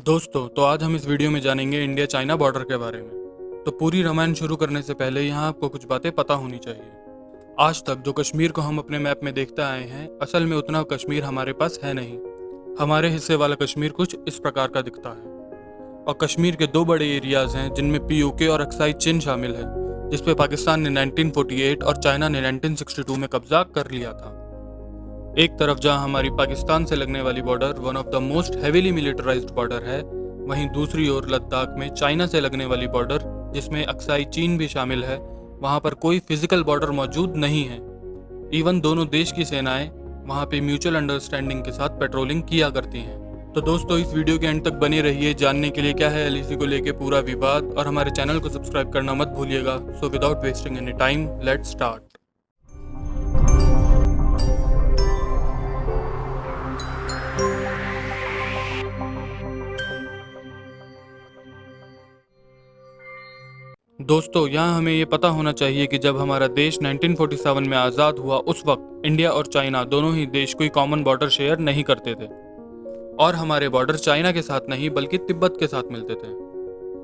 दोस्तों, तो आज हम इस वीडियो में जानेंगे इंडिया चाइना बॉर्डर के बारे में। तो पूरी रामायण शुरू करने से पहले यहाँ आपको कुछ बातें पता होनी चाहिए। आज तक जो कश्मीर को हम अपने मैप में देखते आए हैं, असल में उतना कश्मीर हमारे पास है नहीं। हमारे हिस्से वाला कश्मीर कुछ इस प्रकार का दिखता है। और कश्मीर के दो बड़े एरियाज हैं जिनमें POK और अक्साई चिन शामिल है, जिसपे पाकिस्तान ने 1948 और चाइना ने 1962 में कब्जा कर लिया था। एक तरफ जहां हमारी पाकिस्तान से लगने वाली border one of the most heavily militarised border है, वहीं दूसरी ओर लद्दाख में चाइना से लगने वाली बॉर्डर, जिसमें अक्साई चीन भी शामिल है, वहां पर कोई फिजिकल बॉर्डर मौजूद नहीं है। इवन दोनों देश की सेनाएं वहां पे म्यूचुअल अंडरस्टैंडिंग के साथ पेट्रोलिंग किया करती हैं। तो दोस्तों, इस वीडियो के एंड तक बने रहिए जानने के लिए क्या है LAC को लेके पूरा विवाद, और हमारे चैनल को सब्सक्राइब करना मत भूलिएगा। So without wasting any time, let's start. दोस्तों, यहाँ हमें ये पता होना चाहिए कि जब हमारा देश 1947 में आज़ाद हुआ, उस वक्त इंडिया और चाइना दोनों ही देश कोई कॉमन बॉर्डर शेयर नहीं करते थे, और हमारे बॉर्डर चाइना के साथ नहीं बल्कि तिब्बत के साथ मिलते थे।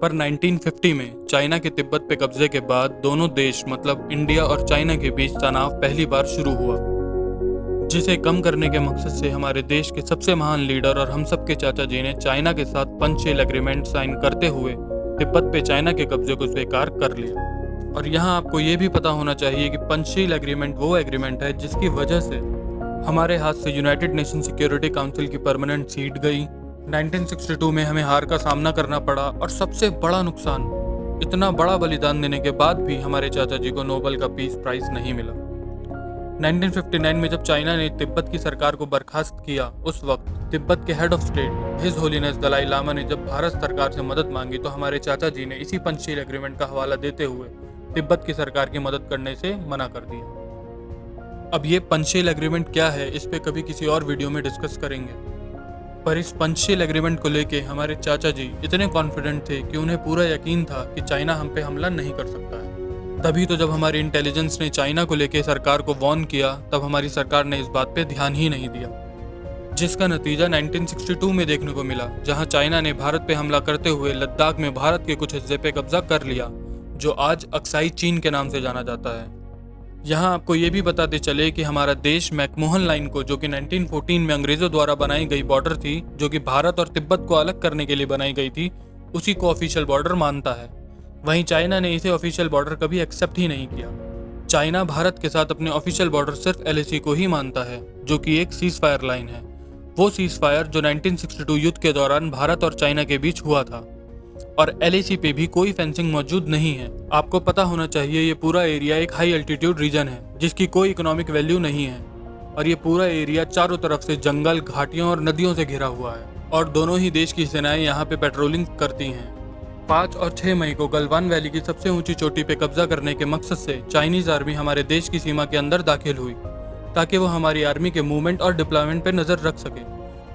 पर 1950 में चाइना के तिब्बत पे कब्जे के बाद दोनों देश मतलब इंडिया और चाइना के बीच तनाव पहली बार शुरू हुआ, जिसे कम करने के मकसद से हमारे देश के सबसे महान लीडर और हम सबके चाचा जी ने चाइना के साथ पंचशील एग्रीमेंट साइन करते हुए तिब्बत पे चाइना के कब्जे को स्वीकार कर लिया। और यहाँ आपको ये भी पता होना चाहिए कि पंचशील एग्रीमेंट वो एग्रीमेंट है जिसकी वजह से हमारे हाथ से यूनाइटेड नेशन सिक्योरिटी काउंसिल की परमानेंट सीट गई। 1962 में हमें हार का सामना करना पड़ा, और सबसे बड़ा नुकसान, इतना बड़ा बलिदान देने के बाद भी हमारे चाचा जी को नोबेल का पीस प्राइज नहीं मिला। 1959 में जब चाइना ने तिब्बत की सरकार को बर्खास्त किया, उस वक्त तिब्बत के head of state his holiness Dalai Lama ने जब भारत सरकार से मदद मांगी, तो हमारे चाचा जी ने इसी पंचशील एग्रीमेंट का हवाला देते हुए तिब्बत की सरकार की मदद करने से मना कर दिया। अब ये पंचशील एग्रीमेंट क्या है, इस पे कभी किसी और वीडियो में डिस्कस करेंगे। पर इस पंचशील एग्रीमेंट को लेके हमारे चाचा जी इतने कॉन्फिडेंट थे कि उन्हें पूरा यकीन था कि चाइना हम पे हमला नहीं कर सकता है। तभी तो जब हमारी इंटेलिजेंस ने चाइना को लेके सरकार को वार्न किया, तब हमारी सरकार ने इस बात पे ध्यान ही नहीं दिया, जिसका नतीजा 1962 में देखने को मिला, जहां चाइना ने भारत पे हमला करते हुए लद्दाख में भारत के कुछ हिस्से पे कब्जा कर लिया, जो आज अक्साई चीन के नाम से जाना जाता है। यहाँ आपको ये भी बताते चले कि हमारा देश मैकमोहन लाइन को, जो कि 1914 में अंग्रेजों द्वारा बनाई गई बॉर्डर थी, जो कि भारत और तिब्बत को अलग करने के लिए बनाई गई थी, उसी को ऑफिशियल बॉर्डर मानता है। वहीं चाइना ने इसे ऑफिशियल बॉर्डर कभी एक्सेप्ट ही नहीं किया। चाइना भारत के साथ अपने ऑफिशियल बॉर्डर सिर्फ LAC को ही मानता है, जो कि एक सीज फायर लाइन है। वो सीज फायर जो 1962 युद्ध के दौरान भारत और चाइना के बीच हुआ था, और LAC पे भी कोई फेंसिंग मौजूद नहीं है। आपको पता होना चाहिए ये पूरा एरिया एक हाई एल्टीट्यूड रीजन है, जिसकी कोई इकोनॉमिक वैल्यू नहीं है, और ये पूरा एरिया चारों तरफ से जंगल, घाटियों और नदियों से घिरा हुआ है, और दोनों ही देश की सेनाएं यहाँ पे पेट्रोलिंग करती हैं। 5 और 6 मई को गलवान वैली की सबसे ऊंची चोटी पे कब्जा करने के मकसद से चाइनीज आर्मी हमारे देश की सीमा के अंदर दाखिल हुई, ताकि वो हमारी आर्मी के मूवमेंट और डिप्लॉयमेंट पे नजर रख सके।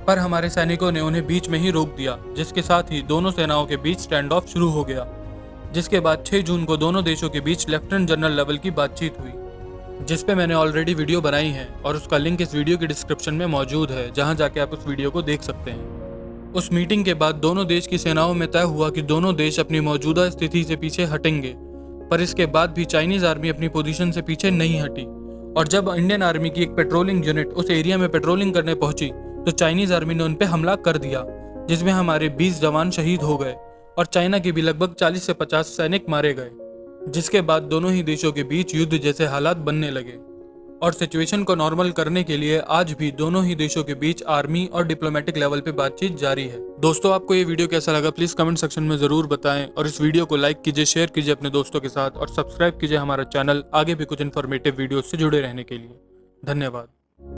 पर हमारे सैनिकों ने उन्हें बीच में ही रोक दिया, जिसके साथ ही दोनों सेनाओं के बीच स्टैंड ऑफ शुरू हो गया, जिसके बाद 6 जून को दोनों देशों के बीच लेफ्टिनेंट जनरल लेवल की बातचीत हुई, जिसपे मैंने ऑलरेडी वीडियो बनाई है, और उसका लिंक इस वीडियो के डिस्क्रिप्शन में मौजूद है, जहां जाके आप उस वीडियो को देख सकते हैं। उस मीटिंग के बाद दोनों देश की सेनाओं में तय हुआ कि दोनों देश अपनी मौजूदा स्थिति से पीछे हटेंगे, पर इसके बाद भी चाइनीज आर्मी अपनी पोजीशन से पीछे नहीं हटी। और जब इंडियन आर्मी की एक पेट्रोलिंग यूनिट उस एरिया में पेट्रोलिंग करने पहुंची, तो चाइनीज आर्मी ने उन पे हमला कर दिया, जिसमें हमारे 20 जवान शहीद हो गए, और चाइना के भी लगभग 40 से 50 सैनिक मारे गए, जिसके बाद दोनों ही देशों के बीच युद्ध जैसे हालात बनने लगे। और सिचुएशन को नॉर्मल करने के लिए आज भी दोनों ही देशों के बीच आर्मी और डिप्लोमेटिक लेवल पे बातचीत जारी है। दोस्तों, आपको ये वीडियो कैसा लगा प्लीज कमेंट सेक्शन में जरूर बताएं, और इस वीडियो को लाइक कीजिए, शेयर कीजिए अपने दोस्तों के साथ, और सब्सक्राइब कीजिए हमारा चैनल आगे भी कुछ इन्फॉर्मेटिव वीडियो से जुड़े रहने के लिए। धन्यवाद।